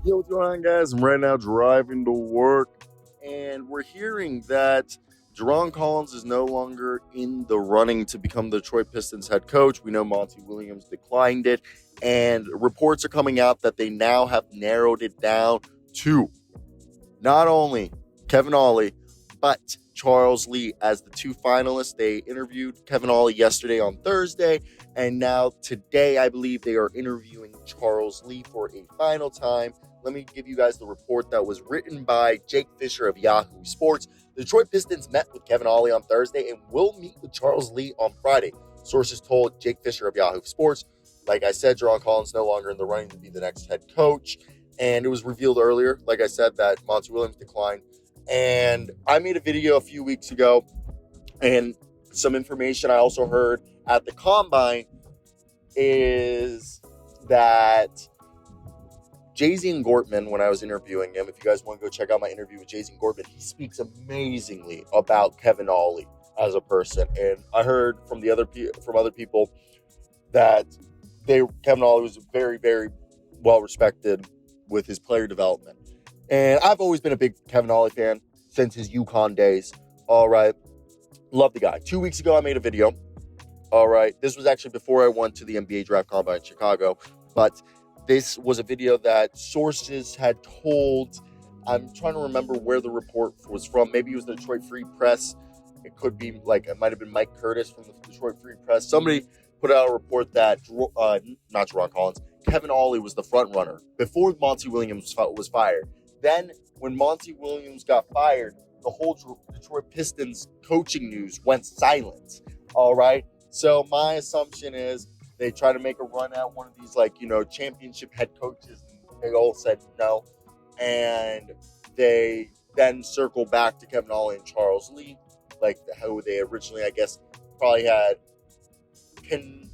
Yo, what's going on, guys? I'm right now driving to work, and we're hearing that Jarron Collins is no longer in the running to become the Detroit Pistons head coach. We know Monty Williams declined it, and reports are coming out that they now have narrowed it down to not only Kevin Ollie, but Charles Lee as the two finalists. They interviewed Kevin Ollie yesterday on Thursday, and now today, I believe they are interviewing Charles Lee for a final time. Let me give you guys the report that was written by Jake Fischer of Yahoo Sports. The Detroit Pistons met with Kevin Ollie on Thursday and will meet with Charles Lee on Friday. Sources told Jake Fischer of Yahoo Sports. Like I said, Jarron Collins no longer in the running to be the next head coach. And it was revealed earlier, like I said, that Monty Williams declined. And I made a video a few weeks ago, and some information I also heard at the Combine is that Jay-Z and Gortman, when I was interviewing him, if you guys want to go check out my interview with Jay-Z and Gortman, he speaks amazingly about Kevin Ollie as a person. And I heard from other people that Kevin Ollie was very, very well respected with his player development. And I've always been a big Kevin Ollie fan since his UConn days. All right. Love the guy. 2 weeks ago, I made a video. All right. This was actually before I went to the NBA draft combine in Chicago. But this was a video that sources had told. I'm trying to remember where the report was from. Maybe it was the Detroit Free Press. It could be it might have been Mike Curtis from the Detroit Free Press. Somebody put out a report that, not Jarron Collins, Kevin Ollie was the front runner before Monty Williams was fired. Then when Monty Williams got fired, the whole Detroit Pistons coaching news went silent. All right. So my assumption is they try to make a run at one of these, championship head coaches. And they all said no. And they then circle back to Kevin Ollie and Charles Lee, like how they originally, I guess, probably had pinned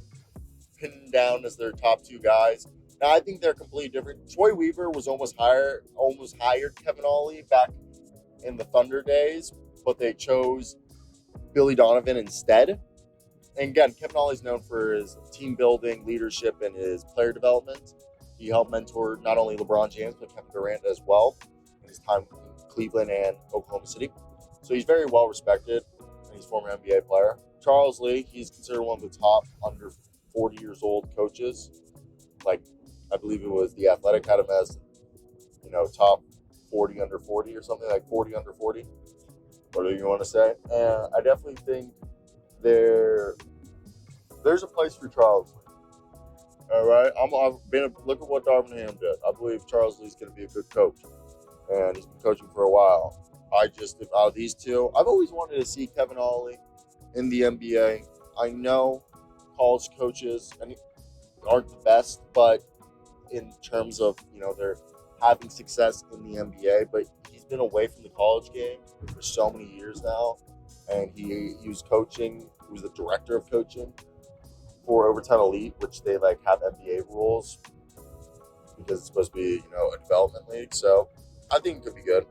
down as their top two guys. Now, I think they're completely different. Troy Weaver was almost hired Kevin Ollie back in the Thunder days, but they chose Billy Donovan instead. And again, Kevin Ollie is known for his team building, leadership, and his player development. He helped mentor not only LeBron James, but Kevin Durant as well in his time in Cleveland and Oklahoma City. So he's very well respected, and he's a former NBA player. Charles Lee, he's considered one of the top under 40 years old coaches. I believe it was The Athletic had him as, top 40 under 40 or something, like 40 under 40, whatever you want to say. And I definitely think there's a place for Charles Lee. All right, look at what Darvin Ham did. I believe Charles Lee's going to be a good coach, and he's been coaching for a while. If out of these two, I've always wanted to see Kevin Ollie in the NBA. I know college coaches aren't the best, but in terms of, they're having success in the NBA, but he's been away from the college game for so many years now, and he was coaching. He was the director of coaching for Overtime Elite, which they have NBA rules because it's supposed to be, a development league. So I think it could be good.